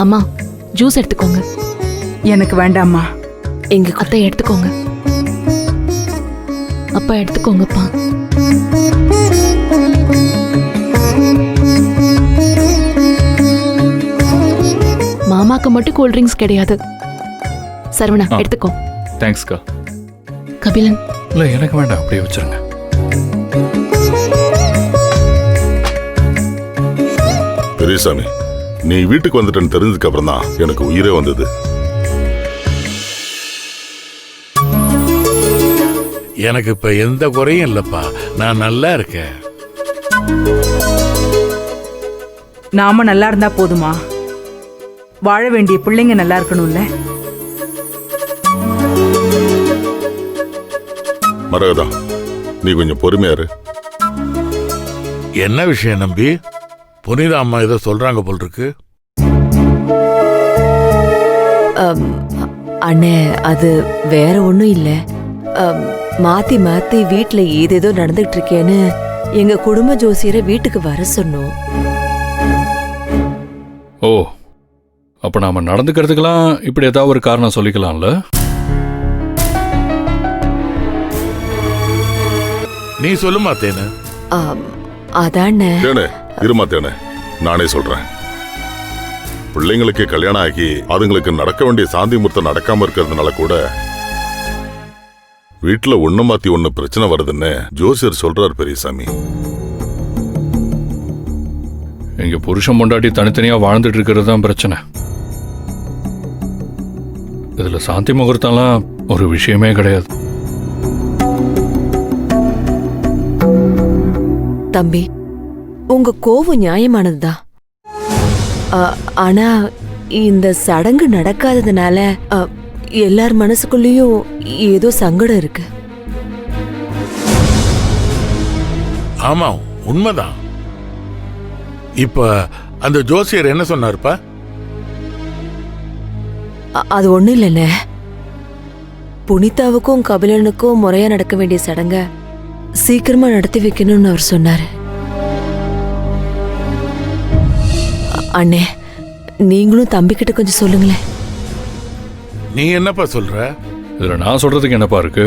அம்மா ஜூஸ் எடுத்துக்கோங்க. எனக்கு வேண்டாம்மா. எங்க அத்தை எடுத்துக்கோங்க. அப்பா எடுத்துக்கோங்கப்பா. மாமாக்கு மட்டும் கூல் ட்ரிங்க்ஸ் கிடையாது. சரவணா எடுத்துக்கோ. தேங்க்ஸ்க்கா. கபிலன் இல்ல எனக்கு வேண்டாம், அப்படியே வச்சிருங்க. பெரியசாமி, நீ வீட்டுக்கு வந்துட்டேன்னு தெரிஞ்சதுக்கு அப்புறம் தான் எனக்கு உயிரே வந்தது. எனக்கு இப்ப எந்த குறையும் இல்லப்பா, நான் நல்லா இருக்கேன். நாம நல்லா இருந்தா போதுமா? வாழ வேண்டிய பிள்ளைங்க நல்லா இருக்கணும்ல. மரகதா, நீ கொஞ்சம் பொறுமையா இரு. என்ன விஷயம் நம்பி? புனிதா அம்மா ஏதோ சொல்றாங்க போல் இருக்கு. அண்ணே, அது வேற ஒண்ணும் இல்ல. மாத்தி மாத்தி வீட்டுல ஏதேதோ நடந்துட்டு இருக்கேன்னு எங்க குடும்ப ஜோசியரை வீட்டுக்கு வர சொன்னோம். ஓ, அப்ப நாம நடந்துக்கிறதுக்கெல்லாம் இப்படி ஏதாவது ஒரு காரணம் சொல்லிக்கலாம்ல? நீ சொல்லுமா தேனு. அதானே. தேனே, இருமா தேனே, நானே சொல்றேன். பிள்ளைங்களுக்கு கல்யாணம் ஆகி அதுங்களுக்கு நடக்க வேண்டிய சாந்தி முகூர்த்தம் நடக்காம இருக்கிறதுனால கூட வீட்டுல ஒண்ணு மாத்தி ஒண்ணு பிரச்சனை வருதுன்னு ஜோசியர் சொல்றாரு பெரியசாமி. எங்க புருஷன் பொண்டாட்டி தனித்தனியா வாழ்ந்துட்டு இருக்கிறது தான் பிரச்சனை. இதுல சாந்தி முகூர்த்தம்லாம் ஒரு விஷயமே கிடையாது. தம்பி, உங்க கோவம் நியாயமானதுதான். ஆனா இந்த சடங்கு நடக்காததுனால எல்லார் மனசுக்குள்ளேயும் ஏதோ சங்கடம் இருக்கு. ஆமா, உண்மைதான். இப்ப அந்த ஜோசியர் என்ன சொன்னாருப்பா? அது ஒண்ணும் இல்லைண்ணே. புனிதாவுக்கும் கபிலனுக்கும் முறையா நடக்க வேண்டிய சடங்க சீக்கிரமா நடத்தி வைக்கணும்னு அவர் சொன்னாரு. அண்ணே, நீங்களும் தம்பிக்கிட்ட கொஞ்சம் சொல்லுங்களேன். நீ என்னப்பா சொல்ற? இதுல நான் சொல்றதுக்கு என்னப்பா இருக்கு?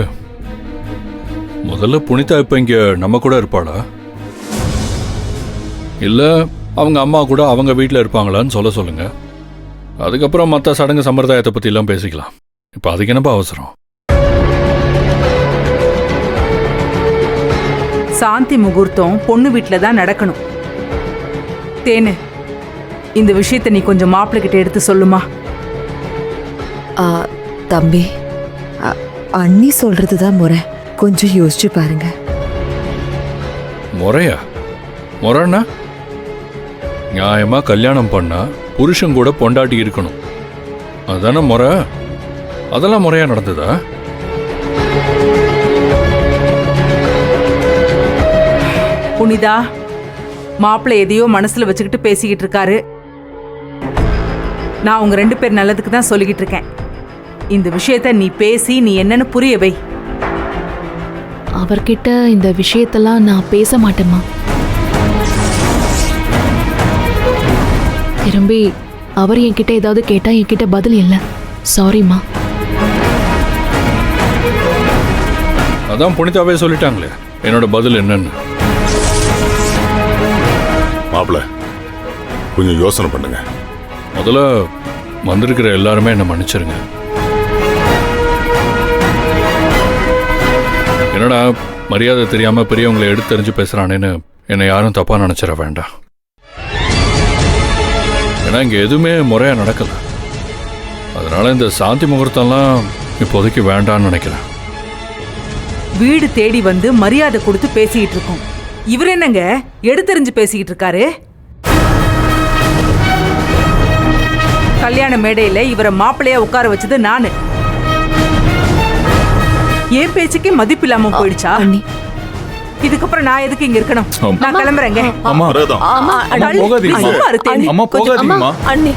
முதல்ல புனிதா இப்ப இங்க நம்ம கூட இருப்பாளா, இல்ல அவங்க அம்மா கூட அவங்க வீட்டுல இருப்பாங்களான்னு சொல்லுங்க. அதுக்கப்புறம் மற்ற சடங்கு சம்பிரதாயத்தை பத்தி எல்லாம் பேசிக்கலாம். இப்ப அதுக்கு என்னப்பா அவசரம்? சாந்தி முகூர்த்தம் பொண்ணு வீட்டுல தான் நடக்கணும். தேனு, இந்த விஷயத்தை நீ கொஞ்சம் மாப்பிள்ளை கிட்ட எடுத்து சொல்லுமா. தம்பி, அண்ணி சொல்றதுதான் முறை. கொஞ்சம் யோசிச்சு பாருங்க. முறையா? முறைன்னா நியாயமா கல்யாணம் பண்ணா புருஷன் கூட பொண்டாட்டி இருக்கணும், அதான முறை? அதெல்லாம் முறையா நடந்ததா? புனிதா, மாப்பிள்ளை எதையோ மனசுல வச்சுக்கிட்டு பேசிக்கிட்டு இருக்காரு. நான் உங்க 2 பேர் நல்லதுக்கு தான் சொல்லிக்கிட்டு இருக்கேன். இந்த விஷயத்த நீ பேசி நீ என்னன்னு புரிய வை. அவர்கிட்ட இந்த விஷயத்தெல்லாம் நான் பேச மாட்டேம்மா. திரும்பி அவர் என்கிட்ட ஏதாவது கேட்டா என்கிட்ட பதில் இல்லை. சாரிம்மா. அதான் புனிதாவே சொல்லிட்டாங்களே என்னோட பதில் என்னன்னு. மாப்பிள்ள, கொஞ்சம் யோசனை பண்ணுங்க. முதல்ல வந்திருக்கிற எல்லாருமே என்ன மன்னிச்சிருங்க. என்னடா மரியாதை தெரியாம பெரியவங்களை எடுத்தறிஞ்சு பேசுறானேன்னு என்னை யாரும் தப்பா நினைச்சிட வேண்டாம். ஏன்னா இங்க எதுவுமே முறையா நடக்கல. அதனால இந்த சாந்தி முகூர்த்தம்லாம் இப்போதைக்கு வேண்டான்னு நினைக்கிறேன். வீடு தேடி வந்து மரியாதை கொடுத்து பேசிக்கிட்டு இருக்கோம். இவர் என்னங்க எடுத்தறிஞ்சு பேசிக்கிட்டு இருக்காரு? கல்யாண மேடையில இவரை மாப்பிள்ளையா உட்கார வச்சது நானு. என் பேச்சுக்கே மதிப்பு இல்லாம போயிடுச்சா? இதுக்கப்புறம் நான் எதுக்கு இங்க இருக்கணும்? நான் கிளம்புறேங்க. அம்மா மரகதா, போகாதீங்கம்மா. சும்மா இரு தேனு. அம்மா போகாதீங்கம்மா. அண்ணி,